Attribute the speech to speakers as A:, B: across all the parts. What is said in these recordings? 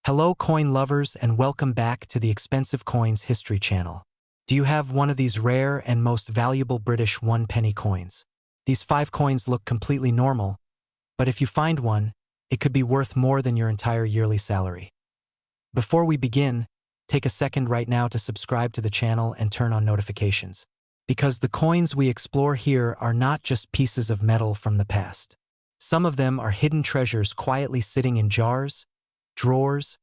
A: Hello coin lovers and welcome back to the Expensive Coins History channel. Do you have one of these rare and most valuable British 1 penny coins? These 5 coins look completely normal, but if you find one, it could be worth more than your entire yearly salary. Before we begin, take a second right now to subscribe to the channel and turn on notifications, because the coins we explore here are not just pieces of metal from the past. Some of them are hidden treasures quietly sitting in jars, drawers,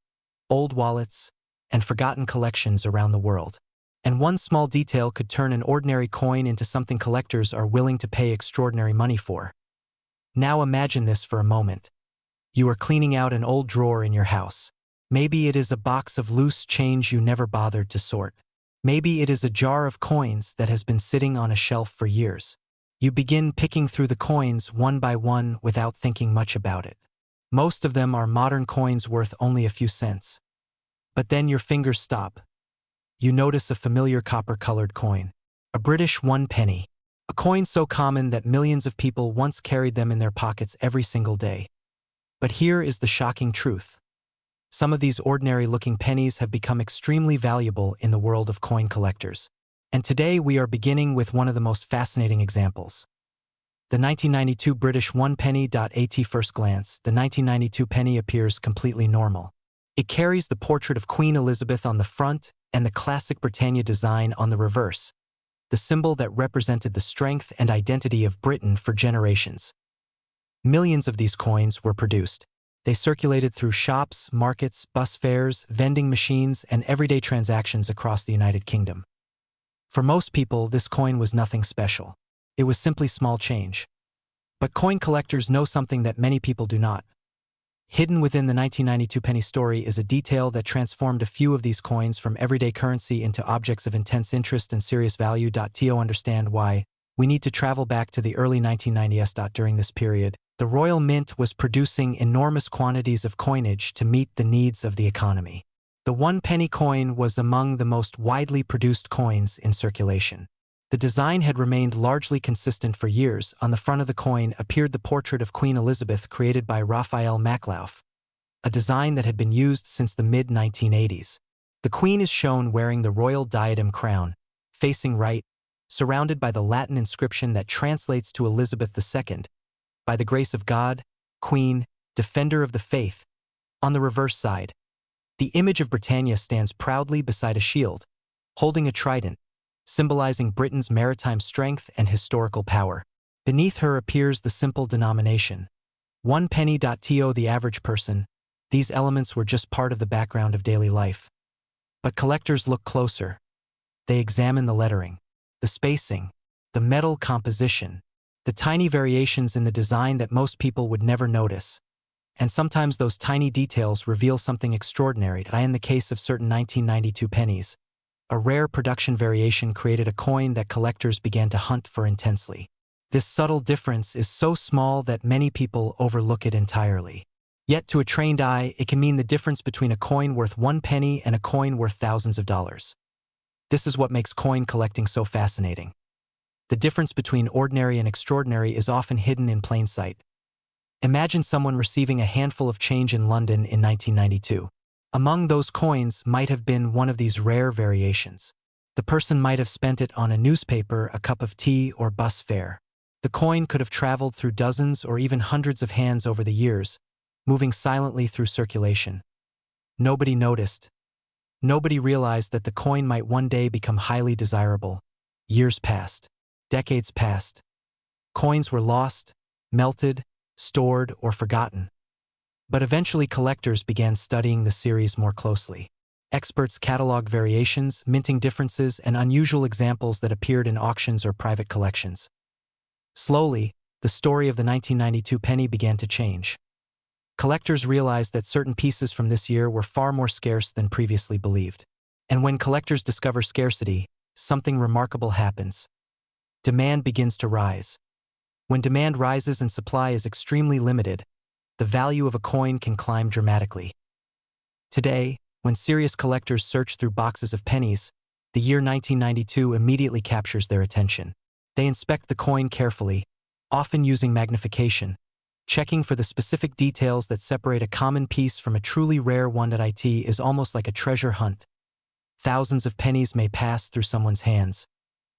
A: old wallets, and forgotten collections around the world. And one small detail could turn an ordinary coin into something collectors are willing to pay extraordinary money for. Now imagine this for a moment. You are cleaning out an old drawer in your house. Maybe it is a box of loose change you never bothered to sort. Maybe it is a jar of coins that has been sitting on a shelf for years. You begin picking through the coins one by one without thinking much about it. Most of them are modern coins worth only a few cents. But then your fingers stop. You notice a familiar copper-colored coin. A British 1 penny. A coin so common that millions of people once carried them in their pockets every single day. But here is the shocking truth. Some of these ordinary-looking pennies have become extremely valuable in the world of coin collectors. And today we are beginning with one of the most fascinating examples. The 1992 British 1 penny. At first glance, the 1992 penny appears completely normal. It carries the portrait of Queen Elizabeth on the front and the classic Britannia design on the reverse, the symbol that represented the strength and identity of Britain for generations. Millions of these coins were produced. They circulated through shops, markets, bus fares, vending machines, and everyday transactions across the United Kingdom. For most people, this coin was nothing special. It was simply small change. But coin collectors know something that many people do not. Hidden within the 1992 penny story is a detail that transformed a few of these coins from everyday currency into objects of intense interest and serious value. To understand why, we need to travel back to the early 1990s. During this period, the Royal Mint was producing enormous quantities of coinage to meet the needs of the economy. The 1 penny coin was among the most widely produced coins in circulation. The design had remained largely consistent for years. On the front of the coin appeared the portrait of Queen Elizabeth created by Raphael Maklauf, a design that had been used since the mid-1980s. The Queen is shown wearing the royal diadem crown, facing right, surrounded by the Latin inscription that translates to Elizabeth II, by the grace of God, Queen, Defender of the Faith. On the reverse side, the image of Britannia stands proudly beside a shield, holding a trident, symbolizing Britain's maritime strength and historical power. Beneath her appears the simple denomination, 1 penny. To the average person, these elements were just part of the background of daily life. But collectors look closer. They examine the lettering, the spacing, the metal composition, the tiny variations in the design that most people would never notice. And sometimes those tiny details reveal something extraordinary. In the case of certain 1992 pennies, a rare production variation created a coin that collectors began to hunt for intensely. This subtle difference is so small that many people overlook it entirely. Yet to a trained eye, it can mean the difference between a coin worth 1 penny and a coin worth thousands of dollars. This is what makes coin collecting so fascinating. The difference between ordinary and extraordinary is often hidden in plain sight. Imagine someone receiving a handful of change in London in 1992. Among those coins might have been one of these rare variations. The person might have spent it on a newspaper, a cup of tea, or bus fare. The coin could have traveled through dozens or even hundreds of hands over the years, moving silently through circulation. Nobody noticed. Nobody realized that the coin might one day become highly desirable. Years passed. Decades passed. Coins were lost, melted, stored, or forgotten. But eventually collectors began studying the series more closely. Experts cataloged variations, minting differences, and unusual examples that appeared in auctions or private collections. Slowly, the story of the 1992 penny began to change. Collectors realized that certain pieces from this year were far more scarce than previously believed. And when collectors discover scarcity, something remarkable happens. Demand begins to rise. When demand rises and supply is extremely limited, the value of a coin can climb dramatically. Today, when serious collectors search through boxes of pennies, the year 1992 immediately captures their attention. They inspect the coin carefully, often using magnification, Checking for the specific details that separate a common piece from a truly rare one. It is almost like a treasure hunt. Thousands of pennies may pass through someone's hands,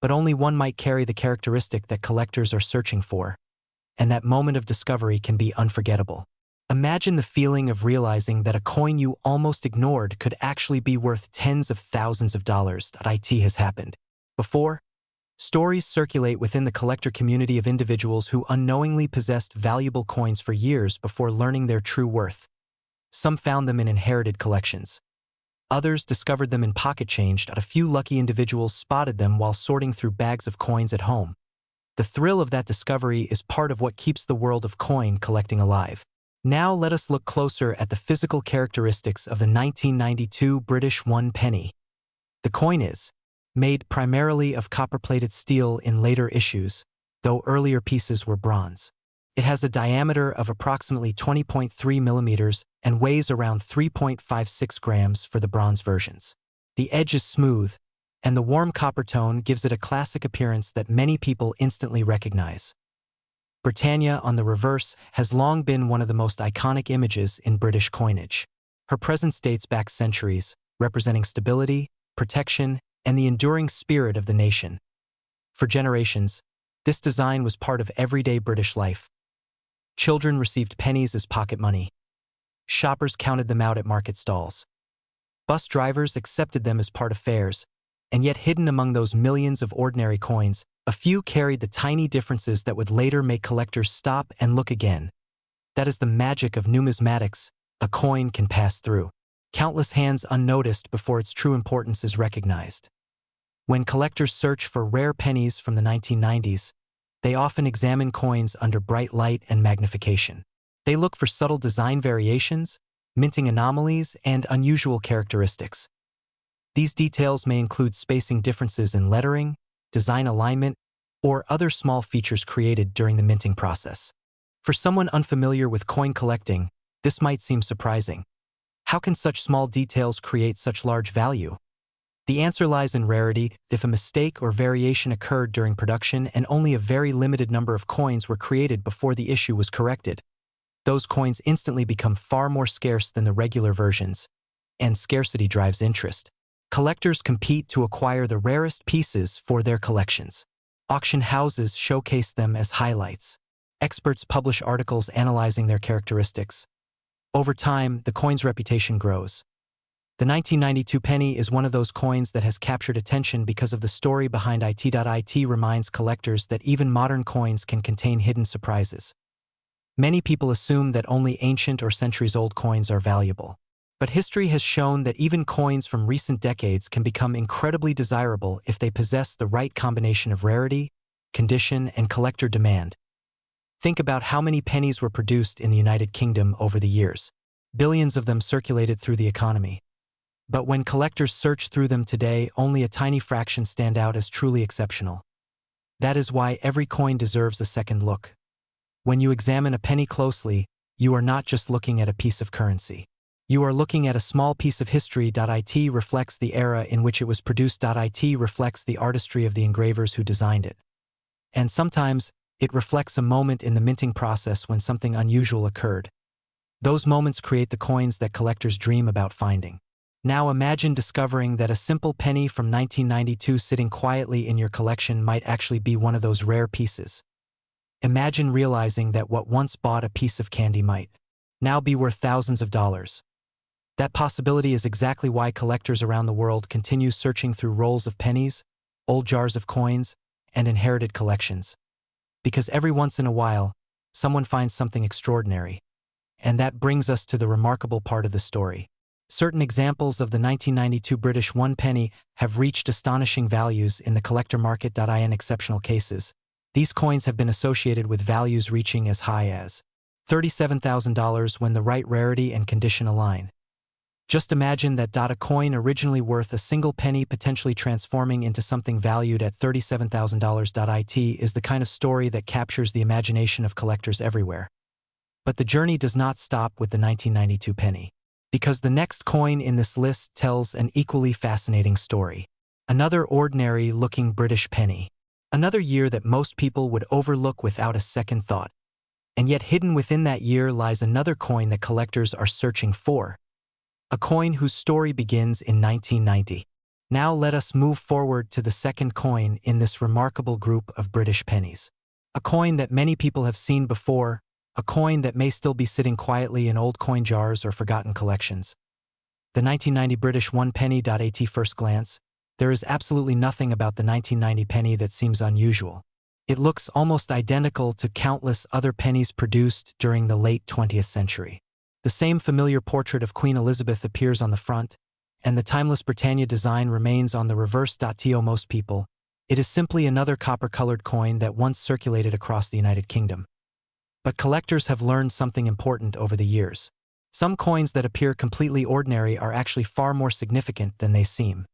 A: but only one might carry the characteristic that collectors are searching for, and that moment of discovery can be unforgettable. Imagine the feeling of realizing that a coin you almost ignored could actually be worth tens of thousands of dollars. It has happened before. Stories circulate within the collector community of individuals who unknowingly possessed valuable coins for years before learning their true worth. Some found them in inherited collections. Others discovered them in pocket change. A few lucky individuals spotted them while sorting through bags of coins at home. The thrill of that discovery is part of what keeps the world of coin collecting alive. Now let us look closer at the physical characteristics of the 1992 British 1 penny. The coin is made primarily of copper-plated steel in later issues, though earlier pieces were bronze. It has a diameter of approximately 20.3 millimeters and weighs around 3.56 grams for the bronze versions. The edge is smooth, and the warm copper tone gives it a classic appearance that many people instantly recognize. Britannia, on the reverse, has long been one of the most iconic images in British coinage. Her presence dates back centuries, representing stability, protection, and the enduring spirit of the nation. For generations, this design was part of everyday British life. Children received pennies as pocket money. Shoppers counted them out at market stalls. Bus drivers accepted them as part of fares, and yet hidden among those millions of ordinary coins, a few carried the tiny differences that would later make collectors stop and look again. That is the magic of numismatics. A coin can pass through countless hands unnoticed before its true importance is recognized. When collectors search for rare pennies from the 1990s, they often examine coins under bright light and magnification. They look for subtle design variations, minting anomalies, and unusual characteristics. These details may include spacing differences in lettering, design alignment, or other small features created during the minting process. For someone unfamiliar with coin collecting, this might seem surprising. How can such small details create such large value? The answer lies in rarity. If a mistake or variation occurred during production and only a very limited number of coins were created before the issue was corrected, those coins instantly become far more scarce than the regular versions, and scarcity drives interest. Collectors compete to acquire the rarest pieces for their collections. Auction houses showcase them as highlights. Experts publish articles analyzing their characteristics. Over time, the coin's reputation grows. The 1992 penny is one of those coins that has captured attention because of the story behind it. It reminds collectors that even modern coins can contain hidden surprises. Many people assume that only ancient or centuries-old coins are valuable. But history has shown that even coins from recent decades can become incredibly desirable if they possess the right combination of rarity, condition, and collector demand. Think about how many pennies were produced in the United Kingdom over the years. Billions of them circulated through the economy. But when collectors search through them today, only a tiny fraction stand out as truly exceptional. That is why every coin deserves a second look. When you examine a penny closely, you are not just looking at a piece of currency. You are looking at a small piece of history. It reflects the era in which it was produced. It reflects the artistry of the engravers who designed it. And sometimes, it reflects a moment in the minting process when something unusual occurred. Those moments create the coins that collectors dream about finding. Now imagine discovering that a simple penny from 1992 sitting quietly in your collection might actually be one of those rare pieces. Imagine realizing that what once bought a piece of candy might now be worth thousands of dollars. That possibility is exactly why collectors around the world continue searching through rolls of pennies, old jars of coins, and inherited collections. Because every once in a while, someone finds something extraordinary. And that brings us to the remarkable part of the story. Certain examples of the 1992 British 1 penny have reached astonishing values in the collector market. In exceptional cases, these coins have been associated with values reaching as high as $37,000 when the right rarity and condition align. Just imagine that. A coin originally worth a single penny potentially transforming into something valued at $37,000. It is the kind of story that captures the imagination of collectors everywhere. But the journey does not stop with the 1992 penny. Because the next coin in this list tells an equally fascinating story. Another ordinary-looking British penny. Another year that most people would overlook without a second thought. And yet hidden within that year lies another coin that collectors are searching for. A coin whose story begins in 1990. Now let us move forward to the second coin in this remarkable group of British pennies. A coin that many people have seen before, a coin that may still be sitting quietly in old coin jars or forgotten collections. The 1990 British 1 penny. At first glance, there is absolutely nothing about the 1990 penny that seems unusual. It looks almost identical to countless other pennies produced during the late 20th century. The same familiar portrait of Queen Elizabeth appears on the front, and the timeless Britannia design remains on the reverse. To most people, it is simply another copper-colored coin that once circulated across the United Kingdom. But collectors have learned something important over the years. Some coins that appear completely ordinary are actually far more significant than they seem.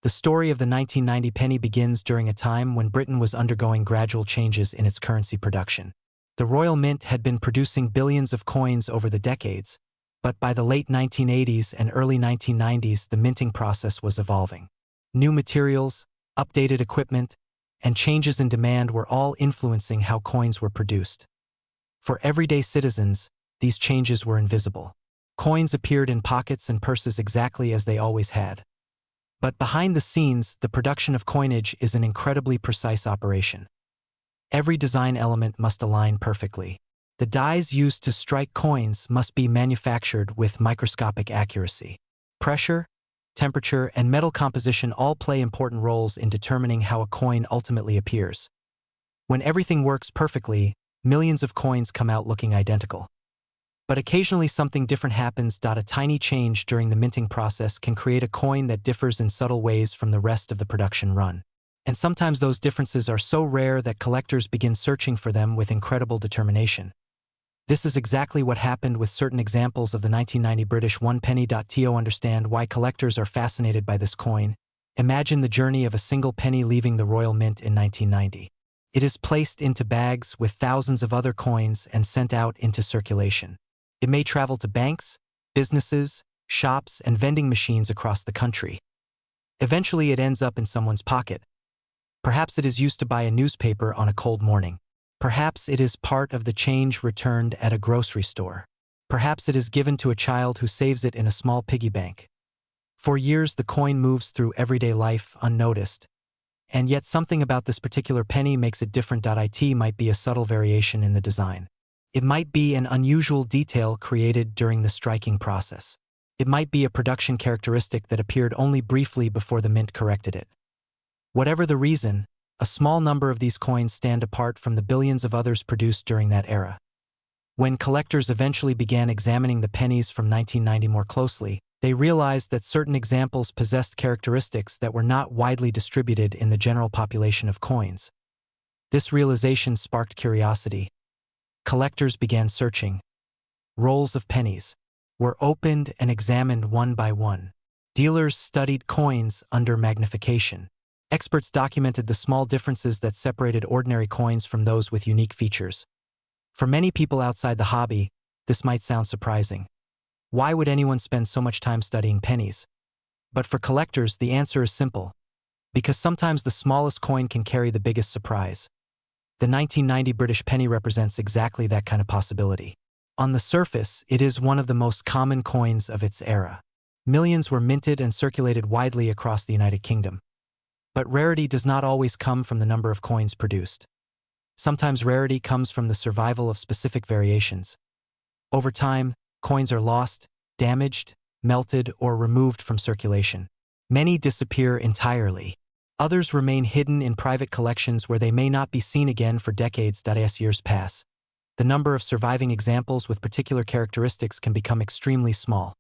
A: The story of the 1990 penny begins during a time when Britain was undergoing gradual changes in its currency production. The Royal Mint had been producing billions of coins over the decades, but by the late 1980s and early 1990s the minting process was evolving. New materials, updated equipment, and changes in demand were all influencing how coins were produced. For everyday citizens, these changes were invisible. Coins appeared in pockets and purses exactly as they always had. But behind the scenes, the production of coinage is an incredibly precise operation. Every design element must align perfectly. The dies used to strike coins must be manufactured with microscopic accuracy. Pressure, temperature, and metal composition all play important roles in determining how a coin ultimately appears. When everything works perfectly, millions of coins come out looking identical. But occasionally something different happens. A tiny change during the minting process can create a coin that differs in subtle ways from the rest of the production run. And sometimes those differences are so rare that collectors begin searching for them with incredible determination. This is exactly what happened with certain examples of the 1990 British 1 penny. To understand why collectors are fascinated by this coin, imagine the journey of a single penny leaving the Royal Mint in 1990. It is placed into bags with thousands of other coins and sent out into circulation. It may travel to banks, businesses, shops, and vending machines across the country. Eventually it ends up in someone's pocket. Perhaps it is used to buy a newspaper on a cold morning. Perhaps it is part of the change returned at a grocery store. Perhaps it is given to a child who saves it in a small piggy bank. For years the coin moves through everyday life unnoticed. And yet something about this particular penny makes it different. It might be a subtle variation in the design. It might be an unusual detail created during the striking process. It might be a production characteristic that appeared only briefly before the mint corrected it. Whatever the reason, a small number of these coins stand apart from the billions of others produced during that era. When collectors eventually began examining the pennies from 1990 more closely, they realized that certain examples possessed characteristics that were not widely distributed in the general population of coins. This realization sparked curiosity. Collectors began searching. Rolls of pennies were opened and examined one by one. Dealers studied coins under magnification. Experts documented the small differences that separated ordinary coins from those with unique features. For many people outside the hobby, this might sound surprising. Why would anyone spend so much time studying pennies? But for collectors, the answer is simple. Because sometimes the smallest coin can carry the biggest surprise. The 1990 British penny represents exactly that kind of possibility. On the surface, it is one of the most common coins of its era. Millions were minted and circulated widely across the United Kingdom. But rarity does not always come from the number of coins produced. Sometimes rarity comes from the survival of specific variations. Over time, coins are lost, damaged, melted, or removed from circulation. Many disappear entirely. Others remain hidden in private collections where they may not be seen again for decades. As years pass, the number of surviving examples with particular characteristics can become extremely small.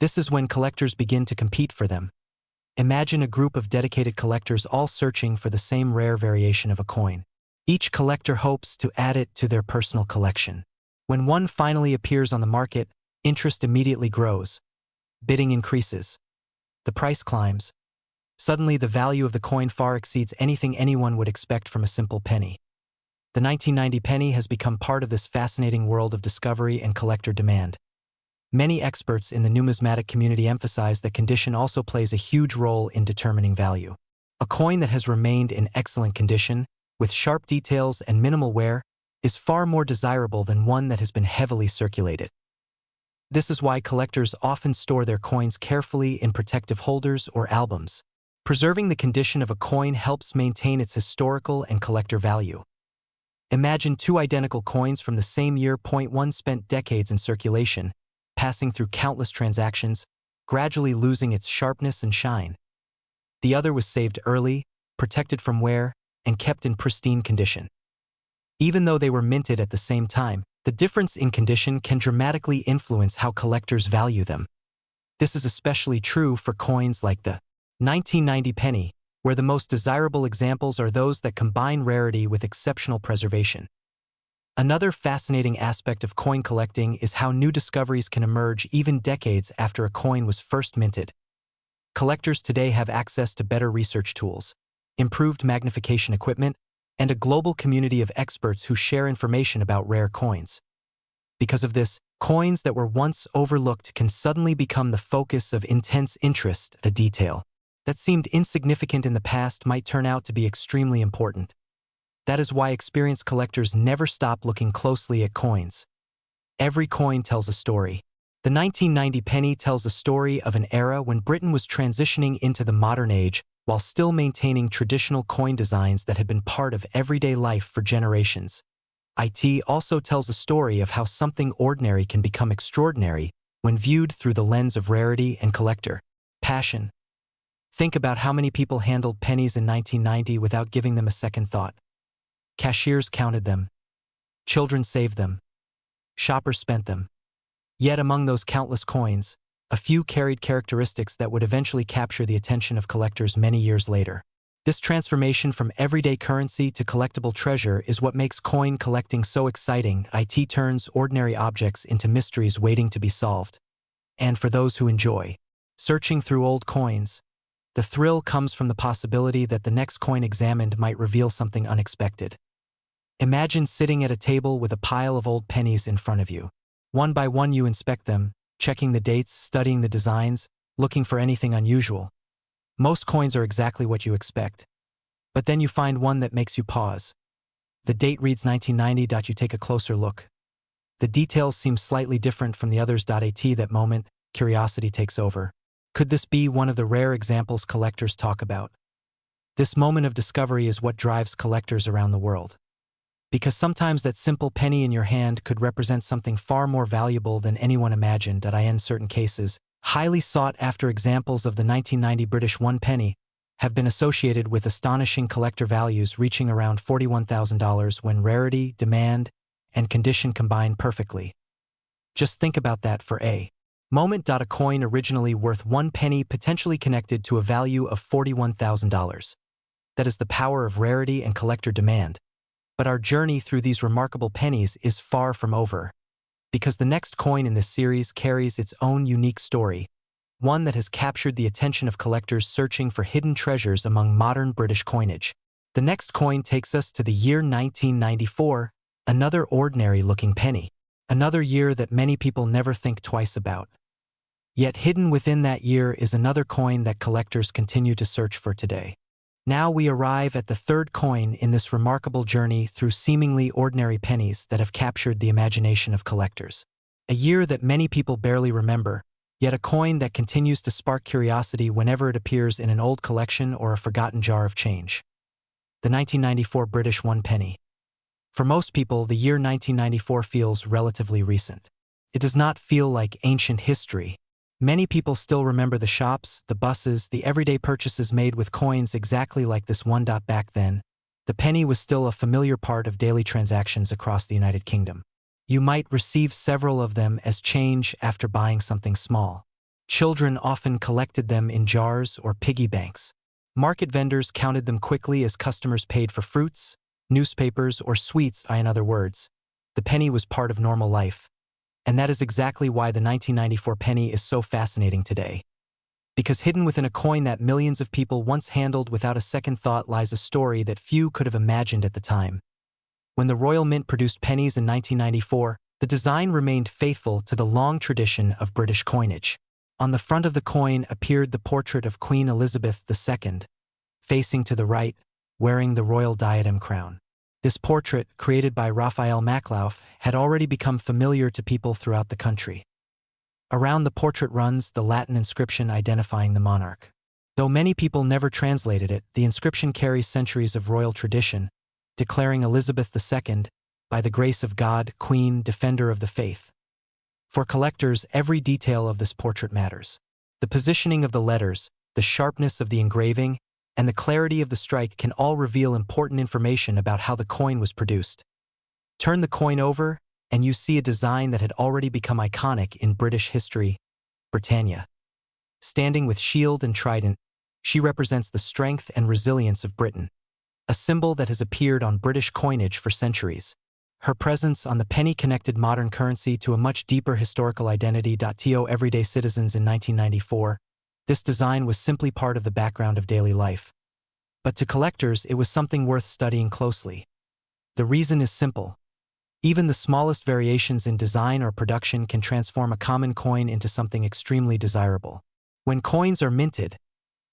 A: This is when collectors begin to compete for them. Imagine a group of dedicated collectors all searching for the same rare variation of a coin. Each collector hopes to add it to their personal collection. When one finally appears on the market, interest immediately grows. Bidding increases. The price climbs. Suddenly, the value of the coin far exceeds anything anyone would expect from a simple penny. The 1990 penny has become part of this fascinating world of discovery and collector demand. Many experts in the numismatic community emphasize that condition also plays a huge role in determining value. A coin that has remained in excellent condition, with sharp details and minimal wear, is far more desirable than one that has been heavily circulated. This is why collectors often store their coins carefully in protective holders or albums. Preserving the condition of a coin helps maintain its historical and collector value. Imagine two identical coins from the same year. One spent decades in circulation, passing through countless transactions, gradually losing its sharpness and shine. The other was saved early, protected from wear, and kept in pristine condition. Even though they were minted at the same time, the difference in condition can dramatically influence how collectors value them. This is especially true for coins like the 1990 penny, where the most desirable examples are those that combine rarity with exceptional preservation. Another fascinating aspect of coin collecting is how new discoveries can emerge even decades after a coin was first minted. Collectors today have access to better research tools, improved magnification equipment, and a global community of experts who share information about rare coins. Because of this, coins that were once overlooked can suddenly become the focus of intense interest. A detail that seemed insignificant in the past might turn out to be extremely important. That is why experienced collectors never stop looking closely at coins. Every coin tells a story. The 1990 penny tells a story of an era when Britain was transitioning into the modern age while still maintaining traditional coin designs that had been part of everyday life for generations. It also tells a story of how something ordinary can become extraordinary when viewed through the lens of rarity and collector passion. Think about how many people handled pennies in 1990 without giving them a second thought. Cashiers counted them. Children saved them. Shoppers spent them. Yet among those countless coins, a few carried characteristics that would eventually capture the attention of collectors many years later. This transformation from everyday currency to collectible treasure is what makes coin collecting so exciting. It turns ordinary objects into mysteries waiting to be solved. And for those who enjoy searching through old coins, the thrill comes from the possibility that the next coin examined might reveal something unexpected. Imagine sitting at a table with a pile of old pennies in front of you. One by one you inspect them, checking the dates, studying the designs, looking for anything unusual. Most coins are exactly what you expect. But then you find one that makes you pause. The date reads 1990. You take a closer look. The details seem slightly different from the others. At that moment, curiosity takes over. Could this be one of the rare examples collectors talk about? This moment of discovery is what drives collectors around the world. Because sometimes that simple penny in your hand could represent something far more valuable than anyone imagined. In certain cases, highly sought-after examples of the 1990 British one penny have been associated with astonishing collector values reaching around $41,000 when rarity, demand, and condition combine perfectly. Just think about that for a moment. A coin originally worth 1 penny potentially connected to a value of $41,000. That is the power of rarity and collector demand. But our journey through these remarkable pennies is far from over. Because the next coin in this series carries its own unique story, one that has captured the attention of collectors searching for hidden treasures among modern British coinage. The next coin takes us to the year 1994, another ordinary-looking penny. Another year that many people never think twice about. Yet hidden within that year is another coin that collectors continue to search for today. Now we arrive at the third coin in this remarkable journey through seemingly ordinary pennies that have captured the imagination of collectors. A year that many people barely remember, yet a coin that continues to spark curiosity whenever it appears in an old collection or a forgotten jar of change. The 1994 British one penny. For most people, the year 1994 feels relatively recent. It does not feel like ancient history. Many people still remember the shops, the buses, the everyday purchases made with coins exactly like this one. Back then, the penny was still a familiar part of daily transactions across the United Kingdom. You might receive several of them as change after buying something small. Children often collected them in jars or piggy banks. Market vendors counted them quickly as customers paid for fruits, newspapers, or sweets. In other words, the penny was part of normal life. And that is exactly why the 1994 penny is so fascinating today. Because hidden within a coin that millions of people once handled without a second thought lies a story that few could have imagined at the time. When the Royal Mint produced pennies in 1994, the design remained faithful to the long tradition of British coinage. On the front of the coin appeared the portrait of Queen Elizabeth II, facing to the right, wearing the royal diadem crown. This portrait, created by Raphael Maclauff, had already become familiar to people throughout the country. Around the portrait runs the Latin inscription identifying the monarch. Though many people never translated it, the inscription carries centuries of royal tradition, declaring Elizabeth II, by the grace of God, Queen, Defender of the Faith. For collectors, every detail of this portrait matters. The positioning of the letters, the sharpness of the engraving, and the clarity of the strike can all reveal important information about how the coin was produced. Turn the coin over, and you see a design that had already become iconic in British history, Britannia. Standing with shield and trident, she represents the strength and resilience of Britain, a symbol that has appeared on British coinage for centuries. Her presence on the penny connected modern currency to a much deeper historical identity. To everyday citizens in 1994, this design was simply part of the background of daily life. But to collectors, it was something worth studying closely. The reason is simple. Even the smallest variations in design or production can transform a common coin into something extremely desirable. When coins are minted,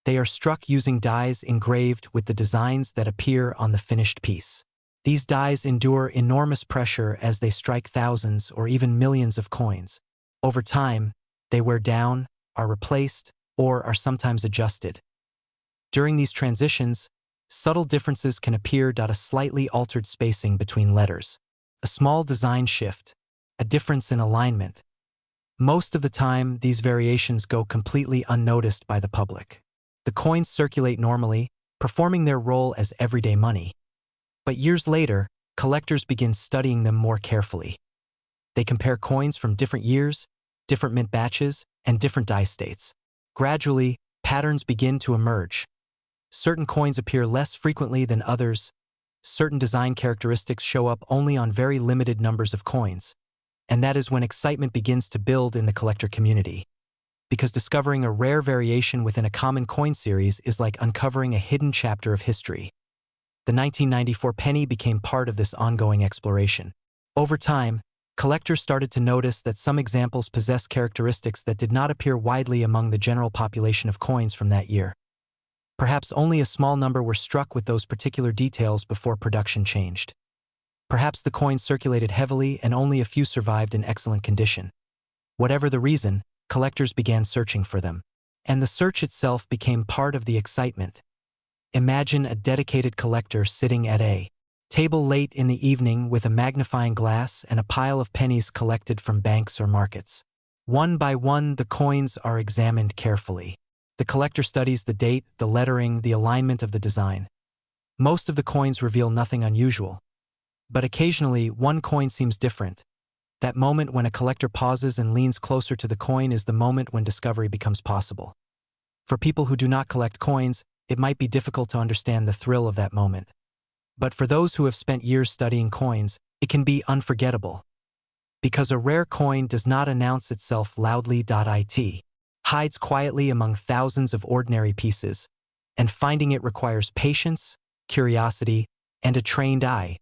A: they are struck using dies engraved with the designs that appear on the finished piece. These dies endure enormous pressure as they strike thousands or even millions of coins. Over time, they wear down, are replaced, or are sometimes adjusted. During these transitions, subtle differences can appear. A slightly altered spacing between letters, a small design shift, a difference in alignment. Most of the time, these variations go completely unnoticed by the public. The coins circulate normally, performing their role as everyday money. But years later, collectors begin studying them more carefully. They compare coins from different years, different mint batches, and different die states. Gradually, patterns begin to emerge. Certain coins appear less frequently than others. Certain design characteristics show up only on very limited numbers of coins. And that is when excitement begins to build in the collector community. Because discovering a rare variation within a common coin series is like uncovering a hidden chapter of history. The 1994 penny became part of this ongoing exploration. Over time, collectors started to notice that some examples possess characteristics that did not appear widely among the general population of coins from that year. Perhaps only a small number were struck with those particular details before production changed. Perhaps the coins circulated heavily and only a few survived in excellent condition. Whatever the reason, collectors began searching for them. And the search itself became part of the excitement. Imagine a dedicated collector sitting at a table late in the evening with a magnifying glass and a pile of pennies collected from banks or markets. One by one, the coins are examined carefully. The collector studies the date, the lettering, the alignment of the design. Most of the coins reveal nothing unusual. But occasionally, one coin seems different. That moment when a collector pauses and leans closer to the coin is the moment when discovery becomes possible. For people who do not collect coins, it might be difficult to understand the thrill of that moment. But for those who have spent years studying coins, it can be unforgettable. Because a rare coin does not announce itself loudly. It hides quietly among thousands of ordinary pieces, and finding it requires patience, curiosity, and a trained eye.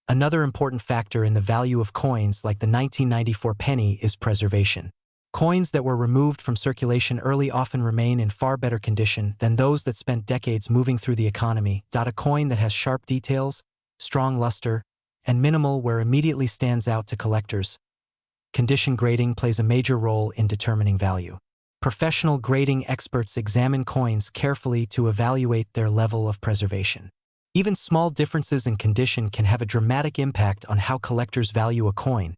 A: Another important factor in the value of coins like the 1994 penny is preservation. Coins that were removed from circulation early often remain in far better condition than those that spent decades moving through the economy. A coin that has sharp details, strong luster, and minimal wear immediately stands out to collectors. Condition grading plays a major role in determining value. Professional grading experts examine coins carefully to evaluate their level of preservation. Even small differences in condition can have a dramatic impact on how collectors value a coin.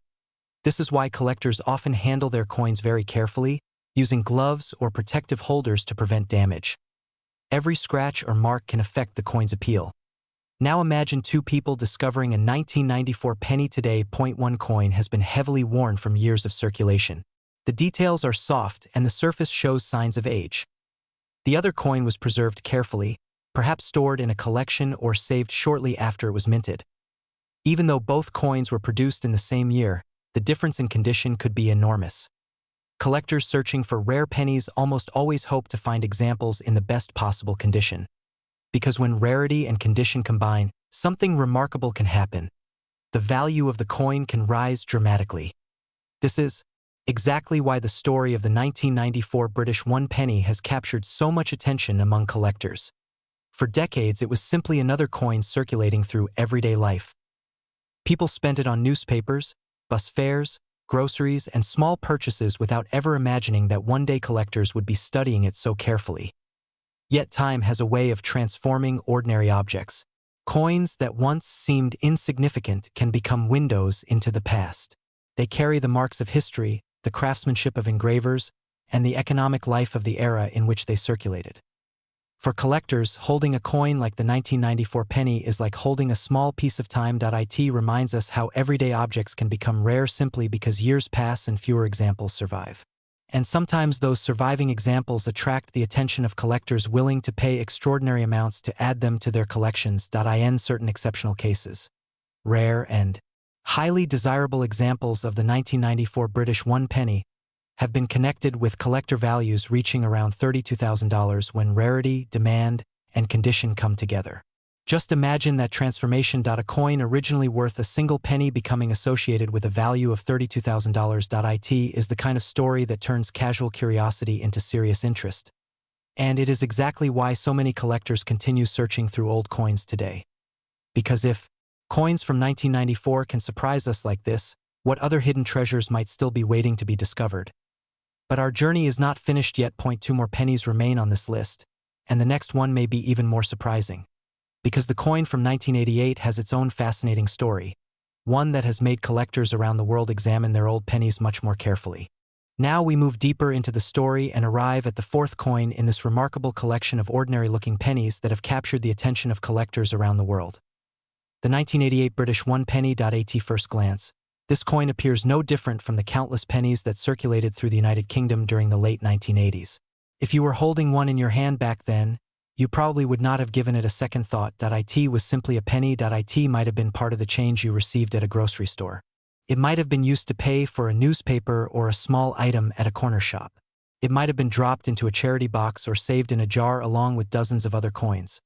A: This is why collectors often handle their coins very carefully, using gloves or protective holders to prevent damage. Every scratch or mark can affect the coin's appeal. Now imagine two people discovering a 1994 penny. Today, .1 coin has been heavily worn from years of circulation. The details are soft and the surface shows signs of age. The other coin was preserved carefully, perhaps stored in a collection or saved shortly after it was minted. Even though both coins were produced in the same year, the difference in condition could be enormous. Collectors searching for rare pennies almost always hope to find examples in the best possible condition. Because when rarity and condition combine, something remarkable can happen. The value of the coin can rise dramatically. This is exactly why the story of the 1994 British 1 penny has captured so much attention among collectors. For decades, it was simply another coin circulating through everyday life. People spent it on newspapers, bus fares, groceries, and small purchases without ever imagining that one day collectors would be studying it so carefully. Yet time has a way of transforming ordinary objects. Coins that once seemed insignificant can become windows into the past. They carry the marks of history, the craftsmanship of engravers, and the economic life of the era in which they circulated. For collectors, holding a coin like the 1994 penny is like holding a small piece of time. It reminds us how everyday objects can become rare simply because years pass and fewer examples survive. And sometimes those surviving examples attract the attention of collectors willing to pay extraordinary amounts to add them to their collections. In certain exceptional cases, rare and highly desirable examples of the 1994 British one penny have been connected with collector values reaching around $32,000 when rarity, demand, and condition come together. Just imagine that transformation. A coin originally worth a single penny becoming associated with a value of $32,000. It is the kind of story that turns casual curiosity into serious interest. And it is exactly why so many collectors continue searching through old coins today. Because if coins from 1994 can surprise us like this, what other hidden treasures might still be waiting to be discovered? But our journey is not finished yet. 2 more pennies remain on this list, and the next one may be even more surprising. Because the coin from 1988 has its own fascinating story, one that has made collectors around the world examine their old pennies much more carefully. Now we move deeper into the story and arrive at the 4th coin in this remarkable collection of ordinary-looking pennies that have captured the attention of collectors around the world. The 1988 British one penny. At first glance, this coin appears no different from the countless pennies that circulated through the United Kingdom during the late 1980s. If you were holding one in your hand back then, you probably would not have given it a second thought. It was simply a penny. It might have been part of the change you received at a grocery store. It might have been used to pay for a newspaper or a small item at a corner shop. It might have been dropped into a charity box or saved in a jar along with dozens of other coins.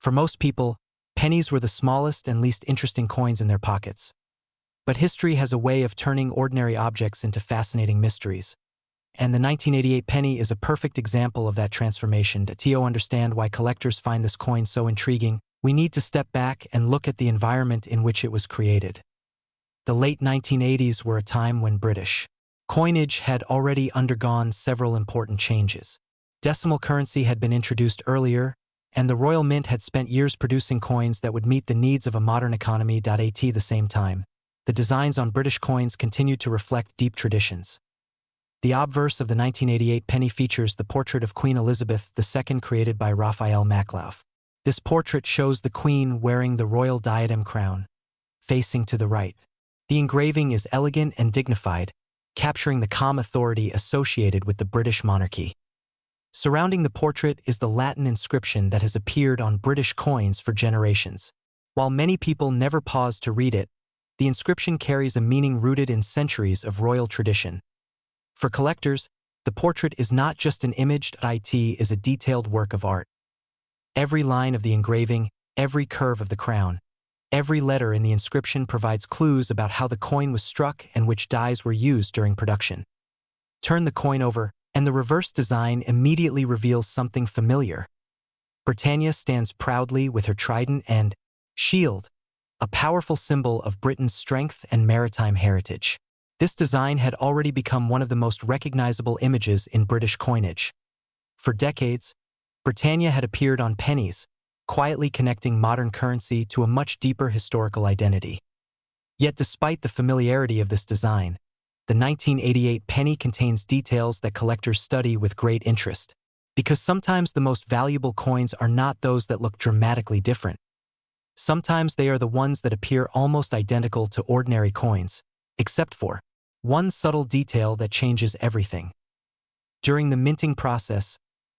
A: For most people, pennies were the smallest and least interesting coins in their pockets. But history has a way of turning ordinary objects into fascinating mysteries. And the 1988 penny is a perfect example of that transformation. To understand why collectors find this coin so intriguing, we need to step back and look at the environment in which it was created. The late 1980s were a time when British coinage had already undergone several important changes. Decimal currency had been introduced earlier, and the Royal Mint had spent years producing coins that would meet the needs of a modern economy. At the same time, the designs on British coins continued to reflect deep traditions. The obverse of the 1988 penny features the portrait of Queen Elizabeth II created by Raphael Maklauf. This portrait shows the Queen wearing the royal diadem crown, facing to the right. The engraving is elegant and dignified, capturing the calm authority associated with the British monarchy. Surrounding the portrait is the Latin inscription that has appeared on British coins for generations. While many people never pause to read it, the inscription carries a meaning rooted in centuries of royal tradition. For collectors, the portrait is not just an image. It is a detailed work of art. Every line of the engraving, every curve of the crown, every letter in the inscription provides clues about how the coin was struck and which dies were used during production. Turn the coin over, and the reverse design immediately reveals something familiar. Britannia stands proudly with her trident and shield, a powerful symbol of Britain's strength and maritime heritage. This design had already become one of the most recognizable images in British coinage. For decades, Britannia had appeared on pennies, quietly connecting modern currency to a much deeper historical identity. Yet despite the familiarity of this design, the 1988 penny contains details that collectors study with great interest. Because sometimes the most valuable coins are not those that look dramatically different. Sometimes they are the ones that appear almost identical to ordinary coins, except for one subtle detail that changes everything. During the minting process,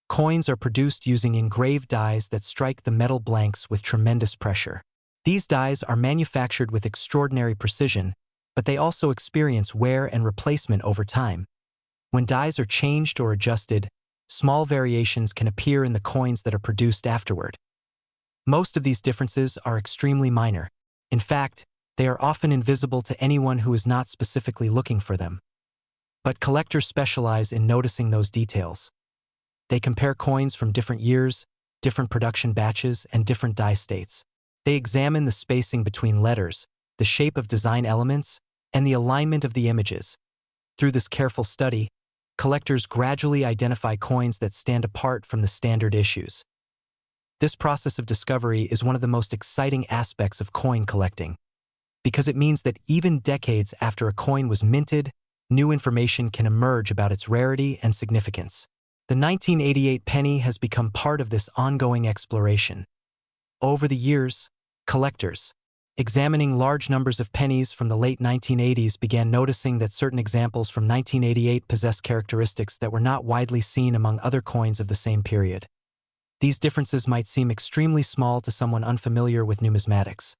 A: coins are produced using engraved dies that strike the metal blanks with tremendous pressure. These dies are manufactured with extraordinary precision, but they also experience wear and replacement over time. When dies are changed or adjusted, small variations can appear in the coins that are produced afterward. Most of these differences are extremely minor. In fact, they are often invisible to anyone who is not specifically looking for them. But collectors specialize in noticing those details. They compare coins from different years, different production batches, and different dye states. They examine the spacing between letters, the shape of design elements, and the alignment of the images. Through this careful study, collectors gradually identify coins that stand apart from the standard issues. This process of discovery is one of the most exciting aspects of coin collecting, because it means that even decades after a coin was minted, new information can emerge about its rarity and significance. The 1988 penny has become part of this ongoing exploration. Over the years, collectors, examining large numbers of pennies from the late 1980s, began noticing that certain examples from 1988 possessed characteristics that were not widely seen among other coins of the same period. These differences might seem extremely small to someone unfamiliar with numismatics.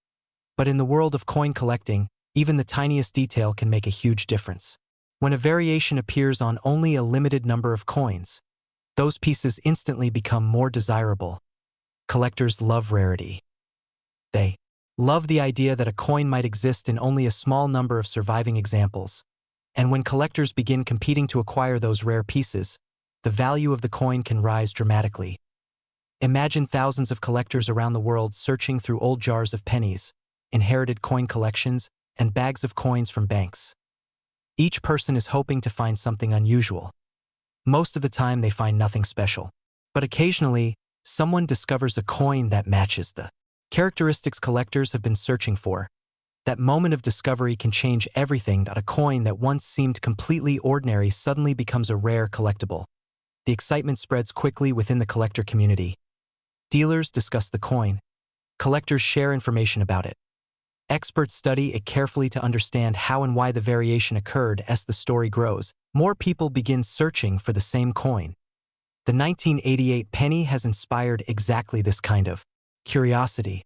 A: But in the world of coin collecting, even the tiniest detail can make a huge difference. When a variation appears on only a limited number of coins, those pieces instantly become more desirable. Collectors love rarity. They love the idea that a coin might exist in only a small number of surviving examples. And when collectors begin competing to acquire those rare pieces, the value of the coin can rise dramatically. Imagine thousands of collectors around the world searching through old jars of pennies, inherited coin collections, and bags of coins from banks. Each person is hoping to find something unusual. Most of the time they find nothing special. But occasionally, someone discovers a coin that matches the characteristics collectors have been searching for. That moment of discovery can change everything. A coin that once seemed completely ordinary suddenly becomes a rare collectible. The excitement spreads quickly within the collector community. Dealers discuss the coin. Collectors share information about it. Experts study it carefully to understand how and why the variation occurred. As the story grows, more people begin searching for the same coin. The 1988 penny has inspired exactly this kind of curiosity.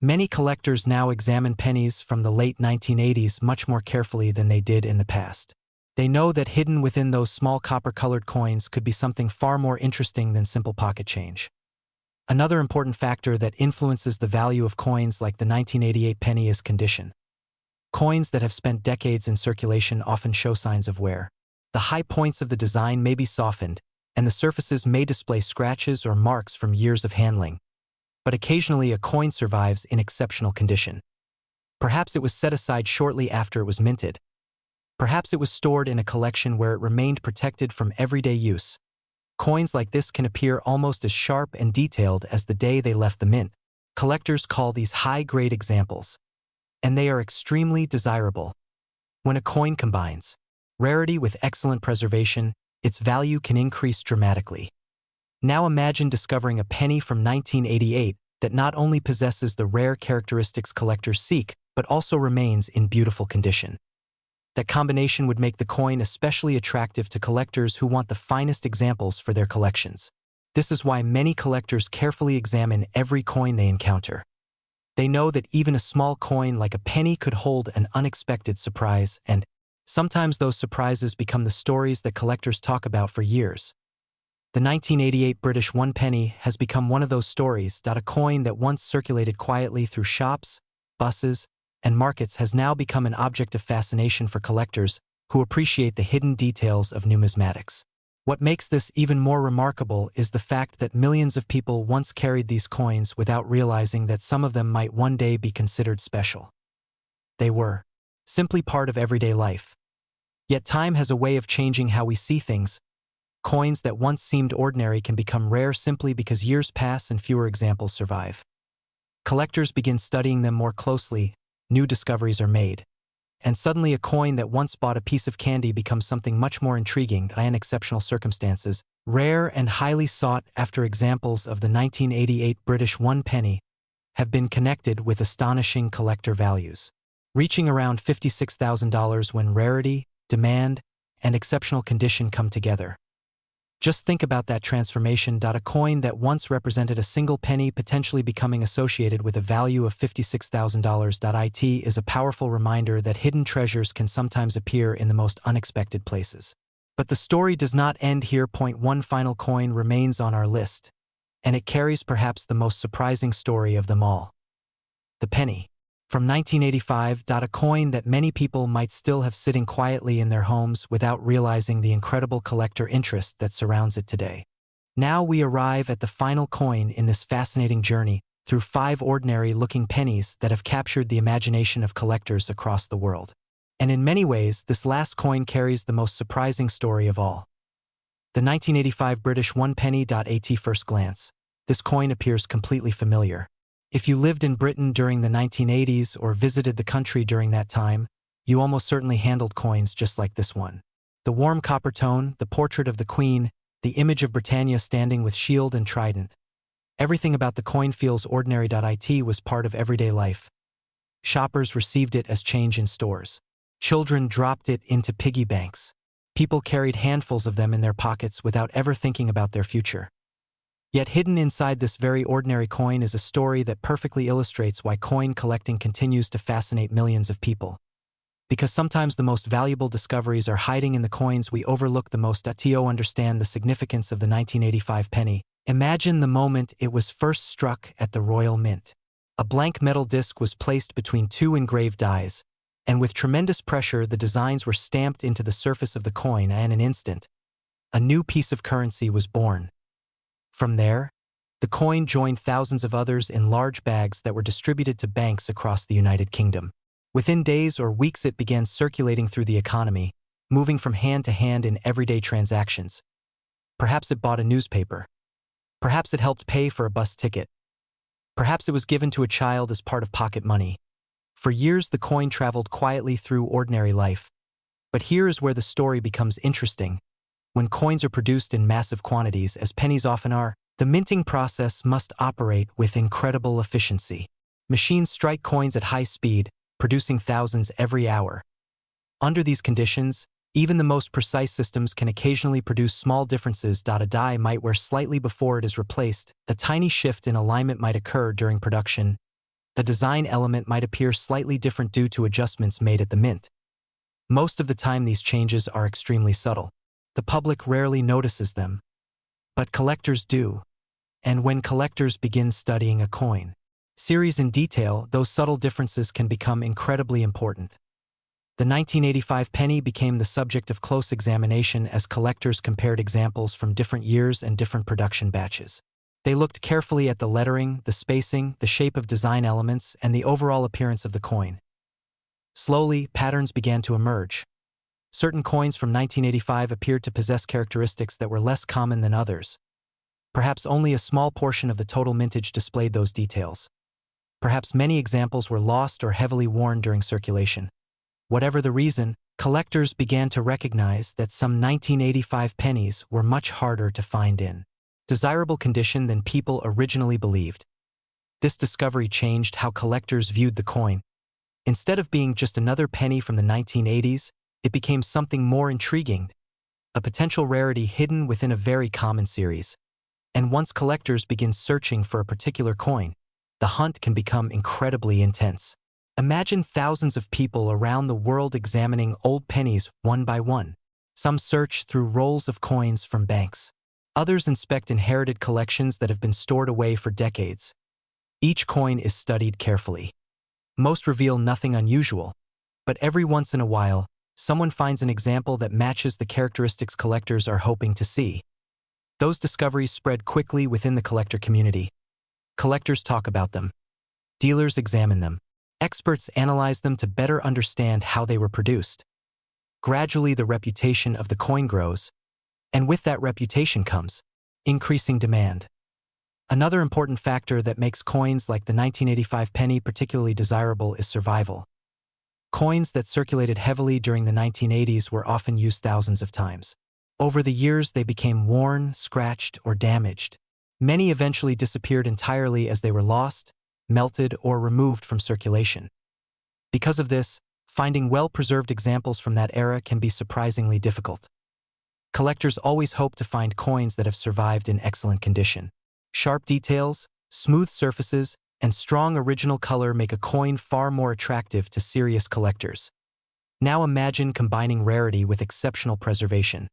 A: Many collectors now examine pennies from the late 1980s much more carefully than they did in the past. They know that hidden within those small copper-colored coins could be something far more interesting than simple pocket change. Another important factor that influences the value of coins like the 1988 penny is condition. Coins that have spent decades in circulation often show signs of wear. The high points of the design may be softened, and the surfaces may display scratches or marks from years of handling. But occasionally a coin survives in exceptional condition. Perhaps it was set aside shortly after it was minted. Perhaps it was stored in a collection where it remained protected from everyday use. Coins like this can appear almost as sharp and detailed as the day they left the mint. Collectors call these high-grade examples, and they are extremely desirable. When a coin combines rarity with excellent preservation, its value can increase dramatically. Now imagine discovering a penny from 1988 that not only possesses the rare characteristics collectors seek, but also remains in beautiful condition. That combination would make the coin especially attractive to collectors who want the finest examples for their collections. This is why many collectors carefully examine every coin they encounter. They know that even a small coin like a penny could hold an unexpected surprise, and sometimes those surprises become the stories that collectors talk about for years. The 1988 British one penny has become one of those stories. A coin that once circulated quietly through shops, buses, and markets has now become an object of fascination for collectors who appreciate the hidden details of numismatics. What makes this even more remarkable is the fact that millions of people once carried these coins without realizing that some of them might one day be considered special. They were simply part of everyday life. Yet time has a way of changing how we see things. Coins that once seemed ordinary can become rare simply because years pass and fewer examples survive. Collectors begin studying them more closely, new discoveries are made. And suddenly a coin that once bought a piece of candy becomes something much more intriguing. In exceptional circumstances, rare and highly sought after examples of the 1988 British one penny have been connected with astonishing collector values, reaching around $56,000 when rarity, demand, and exceptional condition come together. Just think about that transformation. A coin that once represented a single penny potentially becoming associated with a value of $56,000. It is a powerful reminder that hidden treasures can sometimes appear in the most unexpected places. But the story does not end here. One final coin remains on our list, and it carries perhaps the most surprising story of them all. The penny. From 1985. A coin that many people might still have sitting quietly in their homes without realizing the incredible collector interest that surrounds it today. Now we arrive at the final coin in this fascinating journey through 5 ordinary-looking pennies that have captured the imagination of collectors across the world. And in many ways, this last coin carries the most surprising story of all. The 1985 British 1 penny. At first glance, this coin appears completely familiar. If you lived in Britain during the 1980s or visited the country during that time, you almost certainly handled coins just like this one. The warm copper tone, the portrait of the Queen, the image of Britannia standing with shield and trident. Everything about the coin feels ordinary. It was part of everyday life. Shoppers received it as change in stores. Children dropped it into piggy banks. People carried handfuls of them in their pockets without ever thinking about their future. Yet hidden inside this very ordinary coin is a story that perfectly illustrates why coin collecting continues to fascinate millions of people. Because sometimes the most valuable discoveries are hiding in the coins we overlook the most. To understand the significance of the 1985 penny, imagine the moment it was first struck at the Royal Mint. A blank metal disc was placed between 2 engraved dies, and with tremendous pressure the designs were stamped into the surface of the coin, and in an instant, a new piece of currency was born. From there, the coin joined thousands of others in large bags that were distributed to banks across the United Kingdom. Within days or weeks it began circulating through the economy, moving from hand to hand in everyday transactions. Perhaps it bought a newspaper. Perhaps it helped pay for a bus ticket. Perhaps it was given to a child as part of pocket money. For years the coin traveled quietly through ordinary life. But here is where the story becomes interesting. When coins are produced in massive quantities, as pennies often are, the minting process must operate with incredible efficiency. Machines strike coins at high speed, producing thousands every hour. Under these conditions, even the most precise systems can occasionally produce small differences. A die might wear slightly before it is replaced, a tiny shift in alignment might occur during production, the design element might appear slightly different due to adjustments made at the mint. Most of the time these changes are extremely subtle. The public rarely notices them. But collectors do. And when collectors begin studying a coin series in detail, those subtle differences can become incredibly important. The 1985 penny became the subject of close examination as collectors compared examples from different years and different production batches. They looked carefully at the lettering, the spacing, the shape of design elements, and the overall appearance of the coin. Slowly, patterns began to emerge. Certain coins from 1985 appeared to possess characteristics that were less common than others. Perhaps only a small portion of the total mintage displayed those details. Perhaps many examples were lost or heavily worn during circulation. Whatever the reason, collectors began to recognize that some 1985 pennies were much harder to find in desirable condition than people originally believed. This discovery changed how collectors viewed the coin. Instead of being just another penny from the 1980s, it became something more intriguing, a potential rarity hidden within a very common series. And once collectors begin searching for a particular coin, the hunt can become incredibly intense. Imagine thousands of people around the world examining old pennies one by one. Some search through rolls of coins from banks. Others inspect inherited collections that have been stored away for decades. Each coin is studied carefully. Most reveal nothing unusual, but every once in a while, someone finds an example that matches the characteristics collectors are hoping to see. Those discoveries spread quickly within the collector community. Collectors talk about them. Dealers examine them. Experts analyze them to better understand how they were produced. Gradually, the reputation of the coin grows, and with that reputation comes increasing demand. Another important factor that makes coins like the 1985 penny particularly desirable is survival. Coins that circulated heavily during the 1980s were often used thousands of times. Over the years, they became worn, scratched, or damaged. Many eventually disappeared entirely as they were lost, melted, or removed from circulation. Because of this, finding well-preserved examples from that era can be surprisingly difficult. Collectors always hope to find coins that have survived in excellent condition. Sharp details, smooth surfaces, and strong original color make a coin far more attractive to serious collectors. Now imagine combining rarity with exceptional preservation.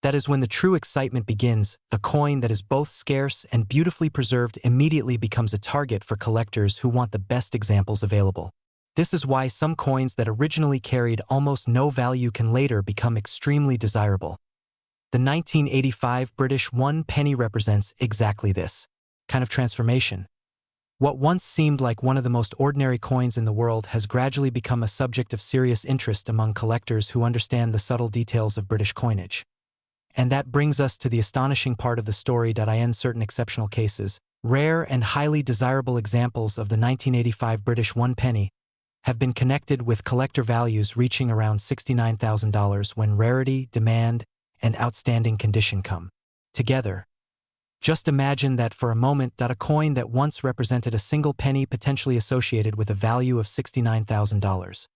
A: That is when the true excitement begins. A coin that is both scarce and beautifully preserved immediately becomes a target for collectors who want the best examples available. This is why some coins that originally carried almost no value can later become extremely desirable. The 1985 British 1 penny represents exactly this kind of transformation. What once seemed like one of the most ordinary coins in the world has gradually become a subject of serious interest among collectors who understand the subtle details of British coinage. And that brings us to the astonishing part of the story. In certain exceptional cases, rare and highly desirable examples of the 1985 British 1 penny have been connected with collector values reaching around $69,000 when rarity, demand, and outstanding condition come together. Just imagine that for a moment. A coin that once represented a single penny potentially associated with a value of $69,000.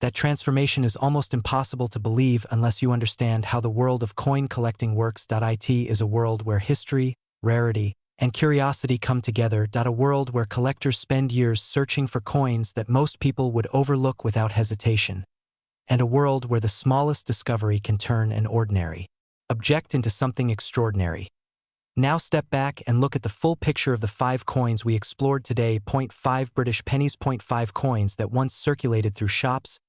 A: That transformation is almost impossible to believe unless you understand how the world of coin collecting works. It is a world where history, rarity, and curiosity come together. A world where collectors spend years searching for coins that most people would overlook without hesitation. And a world where the smallest discovery can turn an ordinary object into something extraordinary. Now step back and look at the full picture of the 5 coins we explored today. 5 British pennies. 5 coins that once circulated through shops,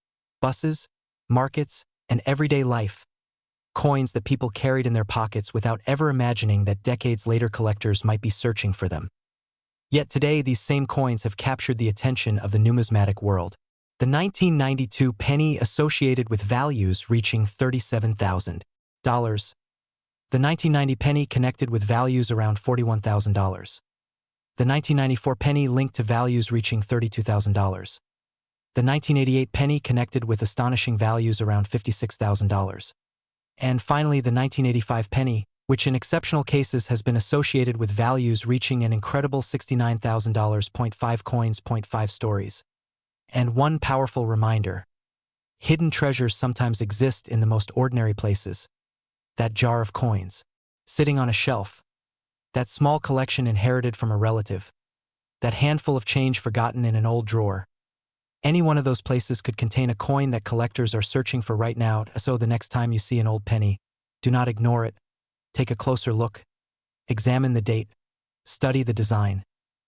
A: buses, markets, and everyday life. Coins that people carried in their pockets without ever imagining that decades later collectors might be searching for them. Yet today these same coins have captured the attention of the numismatic world. The 1992 penny associated with values reaching $37,000. The 1990 penny connected with values around $41,000. The 1994 penny linked to values reaching $32,000. The 1988 penny connected with astonishing values around $56,000. And finally, the 1985 penny, which in exceptional cases has been associated with values reaching an incredible $69,000. 5 coins. 5 stories. And one powerful reminder: hidden treasures sometimes exist in the most ordinary places. That jar of coins, sitting on a shelf. That small collection inherited from a relative. That handful of change forgotten in an old drawer. Any one of those places could contain a coin that collectors are searching for right now. So the next time you see an old penny, do not ignore it. Take a closer look. Examine the date. Study the design.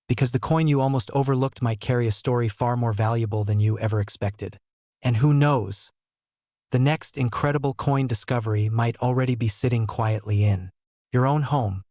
A: Because the coin you almost overlooked might carry a story far more valuable than you ever expected. And who knows? The next incredible coin discovery might already be sitting quietly in your own home.